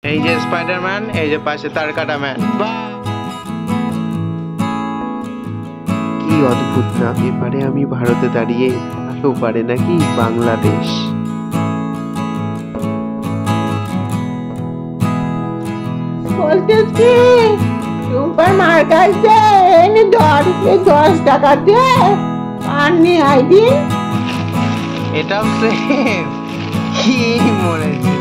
এই যে স্পাইডারম্যান, এই যে পাশে তার কাটা ম্যান। কি অদ্ভুত না, এপারে আমি ভারতে দাঁড়িয়ে আর ওপারে নাকি বাংলাদেশ। বলছিস কি সুপার মার্কেট যে এনে 10 টাকা দিয়ে পান নিয়ে আইদিন। এটাও সেম, কি মরেছে।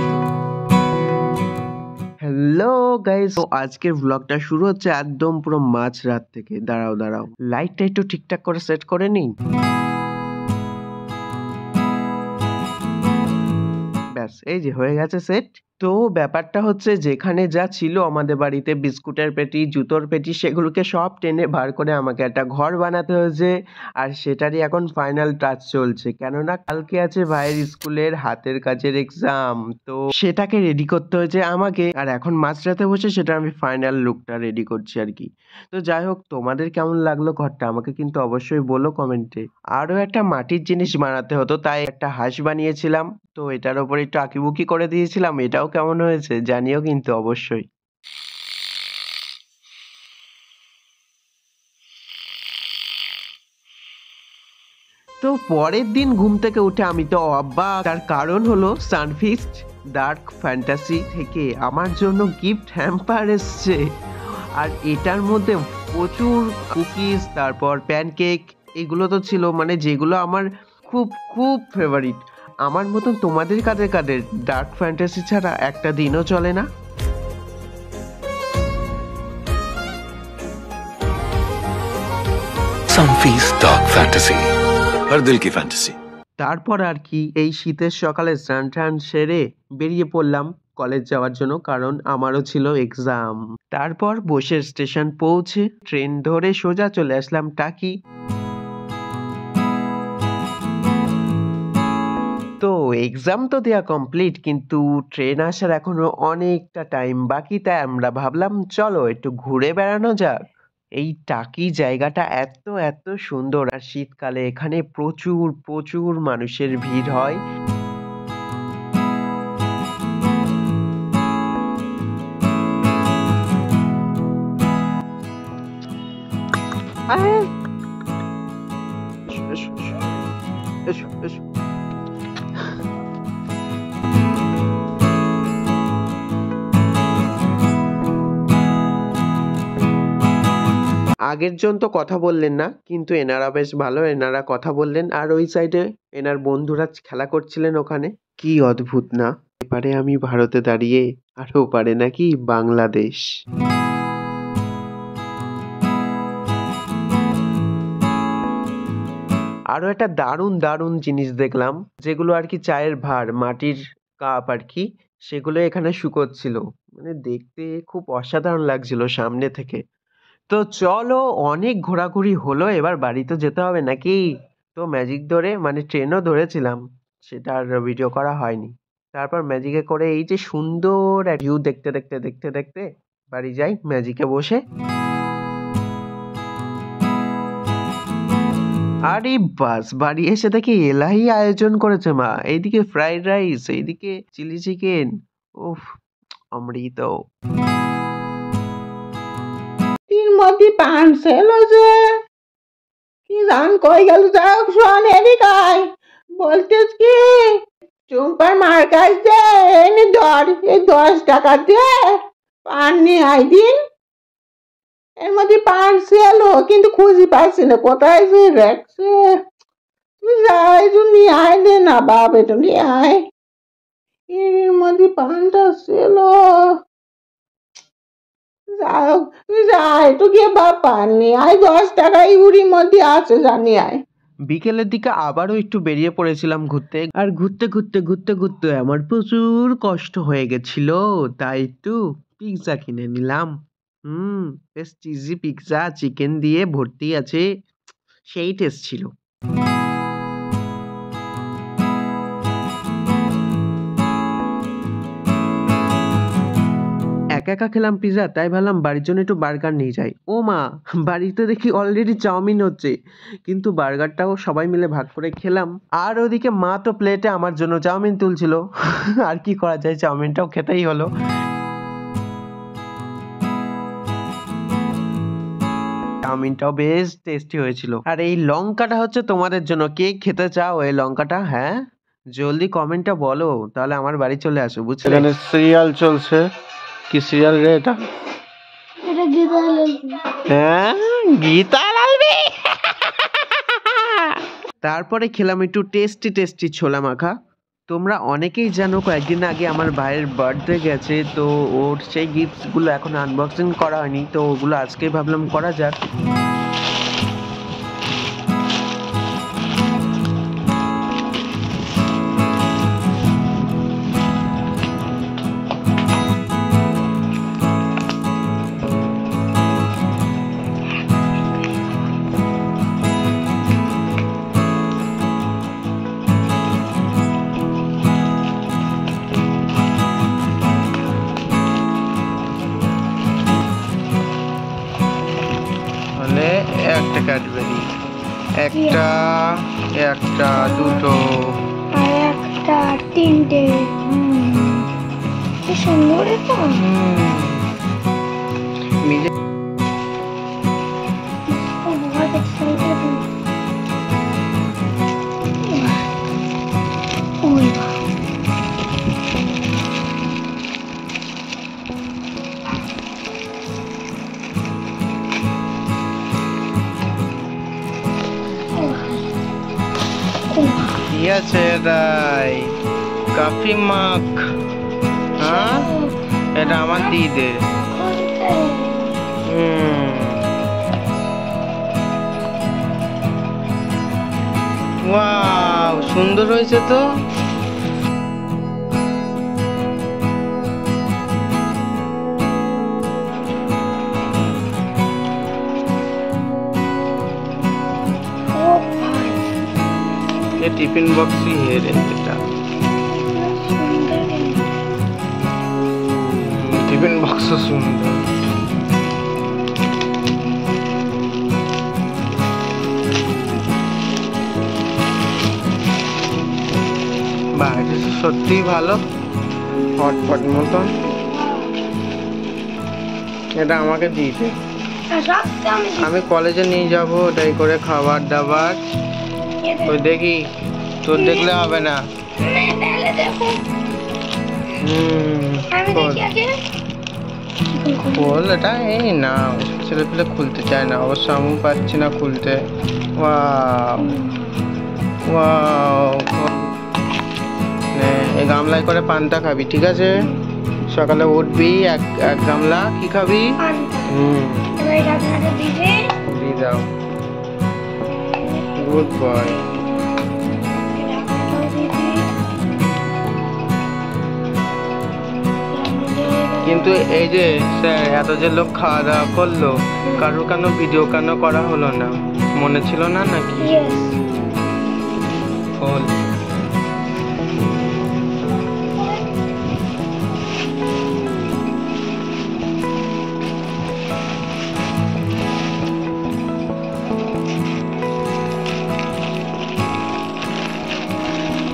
হ্যালো গাইস, তো আজকের ব্লগটা শুরু হচ্ছে একদম পুরো মাঝরাত থেকে। দাঁড়াও লাইটটা একটু ঠিকঠাক করে সেট করে নিই। ব্যাস, এই যে হয়ে গেছে সেট। তো ব্যাপারটা হচ্ছে, যেখানে যা ছিল আমাদের বাড়িতে বিস্কুটের পেটি, জুতোর পেটি, সেগুলোকে সব টেনে বার করে আমাকে একটা ঘর বানাতে হয়েছে। আর সেটারই এখন ফাইনাল টাচ চলছে, কেননা কালকে আছে ভাইয়ের স্কুলের হাতের কাজের এক্সাম। তো সেটাকে রেডি করতে হয়েছে আমাকে, আর এখন মাঝরাতে বসে সেটা আমি ফাইনাল লুকটা রেডি করছি আর কি। তো যাই হোক, তোমাদের কেমন লাগলো ঘরটা আমাকে কিন্তু অবশ্যই বলো কমেন্টে। আরো একটা মাটির জিনিস বানাতে হতো, তাই একটা হাঁস বানিয়েছিলাম। তো এটার উপর একটু আঁকিবুকি করে দিয়েছিলাম, এটাও কেমন হয়েছে জানিও কিন্তু অবশ্যই। তো পরের দিন ঘুম থেকে উঠে আমি তো অবাক, তার কারণ হলো সানফিস্ট ডার্ক ফ্যান্টাসি থেকে আমার জন্য গিফট হ্যাম্পার এসছে। আর এটার মধ্যে প্রচুর কুকিজ, তারপর প্যানকেক, এগুলো তো ছিল, মানে যেগুলো আমার খুব খুব ফেভারিট। আমার মতন তোমাদের কাদের কাদের ডার্ক ফ্যান্টাসি ছাড়া একটা দিনও চলে না? Sunfeast Dark Fantasy, हर दिल की फैंटेसी। তারপর আর কি, এই শীতের সকালে স্নান টান সেরে বেরিয়ে পড়লাম কলেজ যাওয়ার জন্য, কারণ আমারও ছিল এক্সাম। তারপর বসে স্টেশন পৌঁছে ট্রেন ধরে সোজা চলে আসলাম টাকি। তো এক্সাম তো দেয়া কমপ্লিট, কিন্তু ট্রেন আসার এখনো অনেকটা টাইম বাকি, তাই আমরা ভাবলাম চলো একটু ঘুরে বেড়ানো যাক। এই টাকি জায়গাটা এত এত সুন্দর, আর শীতকালে এখানে প্রচুর প্রচুর মানুষের ভিড় হয়। আরে এসো, এসো, এসো, এসো, এসো। আগের জন তো কথা বললেন না, কিন্তু এনারা বেশ ভালো, এনারা কথা বললেন। আর ওই সাইডে এনার বন্ধুরা খেলা করছিলেন ওখানে। কি অদ্ভুত না, এপারে আমি ভারতে দাঁড়িয়ে আর ওপারে নাকি বাংলাদেশ। আরো একটা দারুণ দারুণ জিনিস দেখলাম, যেগুলো আর কি চায়ের ভাঁড়, মাটির কাপ আর কি, সেগুলো এখানে শুকোচ্ছিল। মানে দেখতে খুব অসাধারণ লাগছিল সামনে থেকে। তো চলো, অনেক ঘোরাঘুরি হলো, এবার বাড়ি তো যেতে হবে নাকি। তো ম্যাজিক ধরে, মানে ট্রেনও ধরেছিলাম, সেটা আর ভিডিও করা হয়নি। তারপর ম্যাজিকে করে এই যে সুন্দর এক ভিউ দেখতে দেখতে দেখতে দেখতে বাড়ি যাই ম্যাজিকে বসে। আরে বাস, বাড়ি এসে দেখি এলাহি আয়োজন করেছে মা। এইদিকে ফ্রাইড রাইস, এইদিকে চিলি চিকেন। উফ, অমৃত। তিন মধ্যে পান সেল যে কি জান কই গেল, যাও শোন এদিকাই। বলছিস কি সুপার মার্কেট যে এনে 10 টাকা দিয়ে পান নিয়ে আইদিন। এর মধ্যে পান সেল, কিন্তু খুঁজে পাচ্ছি না কোথায় যে রাখছে। তুই যাই তুই নিয়ে আয় দে না বাপ, এটা নিয়ে আয়। এর মধ্যে পানটা সেল, যাই হোক তুই যাই একটু গিয়ে বাপ পান নিয়ে আয়। 10 টাকা ইউরির মধ্যে আছে, জানি আয়। বিকেলের দিকে আবারও একটু বেরিয়ে পড়েছিলাম ঘুরতে, আর ঘুরতে ঘুরতে ঘুরতে ঘুরতে আমার প্রচুর কষ্ট হয়ে গেছিল, তাই একটু পিৎজা কিনে নিলাম। বেশ চিজি পিৎজা, চিকেন দিয়ে ভর্তি আছে, সেই টেস্ট ছিল। একা একা খেলাম পিৎজা, তাই ভাবলাম বাড়ির জন্য একটু বার্গার নিয়ে যাই। ও মা, বাড়িতে দেখি অলরেডি চাউমিন হচ্ছে, কিন্তু বার্গারটাও সবাই মিলে ভাগ করে খেলাম। আর ওদিকে মা তো প্লেটে আমার জন্য চাউমিন তুলছিল। আর কি করা যায়, চাউমিনটাও খেতেই হলো। চাউমিনটাও বেশ টেস্টি হয়েছিল। আর এই লঙ্কাটা হচ্ছে তোমাদের জন্য, কে খেতে চাও এই লঙ্কাটা? হ্যাঁ, জলদি কমেন্টটা বলো, তাহলে আমার বাড়ি চলে আসো, বুঝলে? এখানে সিরিয়াল চলছে। কি সিরিয়াল রে এটা? এটা গীতা হ্যাঁ, গীতা লালবি। তারপরে খেলাম একটু টেস্টি টেস্টি ছোলা মাখা। তোমরা অনেকেই জানো কয়েকদিন আগে আমার ভাইয়ের বার্থডে গেছে, তো ওর সেই গিফটসগুলো এখন আনবক্সিং করা হয়নি, তো ওগুলো আজকেই ভাবলাম করা যাক। মানে একটা ক্যাডবেরি, একটা একটা দুটো, আর একটা তিনটে। কি সুন্দর এটা। মিলে ও बहुत एक्साइटेड हूँ। ओए वाह। কি আছে এটাই? কফি মাখ। হ্যাঁ, এটা আমার দিদে। ওয়াও, সুন্দর হয়েছে তো। ये टिफिन बॉक्स ही है रेंजটা। टिफिन बॉक्स सुंदर। বাইরে সত্যি ভালো, হটপট মতন। এটা আমাকে দিতে, আমি কলেজে নিয়ে যাব, ওটাই করে খাবার দাবার। ওই দেখি, তোর দেখলে হবে না। খোল এটা। এই না, ছেলে পেলে খুলতে চায় না, অবশ্য আমি পাচ্ছি না খুলতে। Wow wow. এই গামলায় করে পান্তা খাবি, ঠিক আছে? সকালে উঠবি, এক গামলা কি খাবি? দিয়ে দাও। Good boy. কিন্তু এই যে স্যার, এত যে লোক খাওয়া দাওয়া করলো, কারোর কেন ভিডিও কেন করা হলো না? মনে ছিল না নাকি? খোল।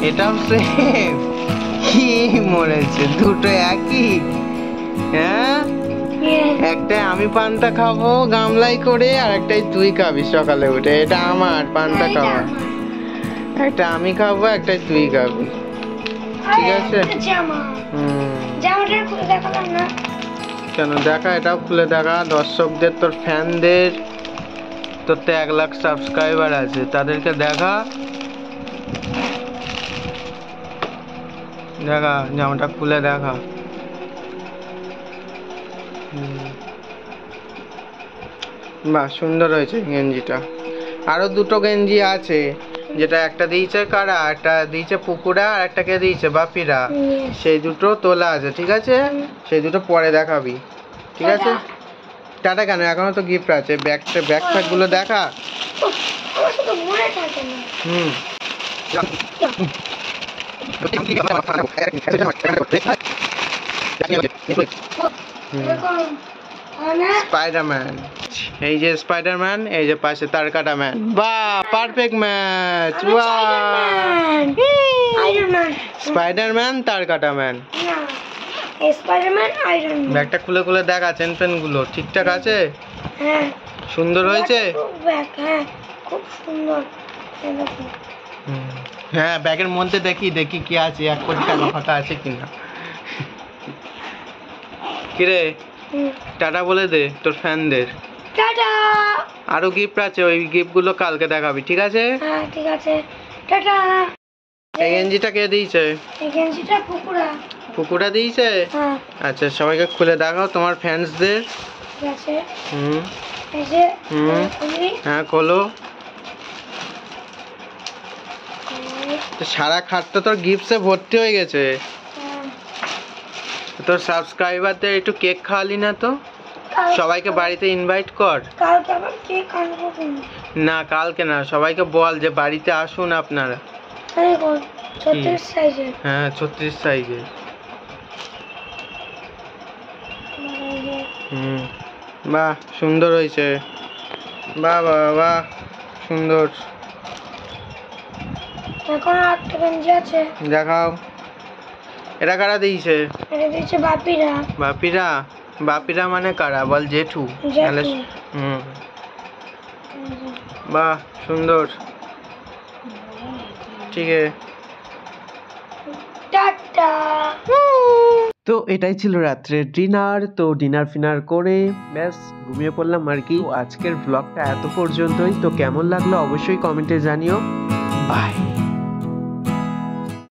এটাও সেম। কি মরেছে, দুটো একই। হ্যাঁ, একটাই আমি পান্তা খাবো গামলাই করে, আর একটাই তুই খাবি সকালে উঠে। এটা আমার পান্তা খাওয়া, একটা আমি খাবো, একটাই তুই খাবি, ঠিক আছে? কেন দেখা, এটাও খুলে দেখা। দর্শকদের, তোর ফ্যানদের, তোর তো 1 লাখ সাবস্ক্রাইবার আছে, তাদেরকে দেখা। দেখা, জামাটা খুলে দেখা। বাহ, সুন্দর হয়েছে গেঞ্জিটা। আরো দুটো গেঞ্জি আছে, যেটা একটা দিয়েছে কারা, একটা দিয়েছে পুকুরা, আর একটাকে দিয়েছে বাপিরা। সেই দুটো তোলা আছে, ঠিক আছে? সেই দুটো পরে দেখাবি, ঠিক আছে? টাটা কেন, এখনো তো গিফট আছে। ব্যাগ ফ্যাগ গুলো দেখা। স্পাইডারম্যান, এই যে স্পাইডারম্যান, এই যে পাশে তারকাটা ম্যান। বাহ, পারফেক্ট ম্যাচ। স্পাইডারম্যান, তারকাটা ম্যান। Spiderman, Iron Man. ব্যাগটা খুলে খুলে দেখা, চেন পেন গুলো ঠিকঠাক আছে? হ্যাঁ। সুন্দর হয়েছে? ব্যাগ, হ্যাঁ খুব সুন্দর। এই দেখো। হ্যাঁ, ব্যাগের মধ্যে দেখি কি আছে, 1 কোটি টাকা ফাঁকা আছে কিনা। কিরে, টাটা বলে দে তোর ফ্যানদের। টাটা। আরো গিফট আছে, ওই গিফট গুলো কালকে দেখাবি, ঠিক আছে? হ্যাঁ ঠিক আছে, টাটা। এই গেঞ্জিটা কে দিয়েছে? এই গেঞ্জিটা পুকুরা। পুকুরা দিয়েছে? হ্যাঁ আচ্ছা, সবাইকে খুলে দেখাও তোমার ফ্যান্সদের। ঠিক আছে। হুম এই যে খুলি। হ্যাঁ, খোলো। তো সারা খাটটা তোর গিফটসে ভর্তি হয়ে গেছে। তোর সাবস্ক্রাইবারদের একটু কেক খাওয়ালি না তো? সবাইকে বাড়িতে ইনভাইট কর। কালকে আবার কেক আনবো কিন্তু। না, কালকে না, সবাইকে বল যে বাড়িতে আসুন আপনারা। দেখুন 36 সাইজের। হ্যাঁ, 36 সাইজের। বাহ, সুন্দর হয়েছে। বাহ বাহ বাহ, সুন্দর। এখন আরেকটা গেঞ্জি আছে, দেখাও। এটা কারা দিয়েছে? এটা দিয়েছে বাপিরা। বাপিরা? বাপিরা মানে কারা বল? জেঠু? জেঠু। হুম, বাহ সুন্দর। ঠিক আছে, টাটা। তো এটাই ছিল রাত্রের ডিনার। তো ডিনার ফিনার করে ব্যাস ঘুমিয়ে পড়লাম আর কি। তো আজকের ব্লগটা এত পর্যন্তই। তো কেমন লাগলো অবশ্যই কমেন্টে জানিও। বাই।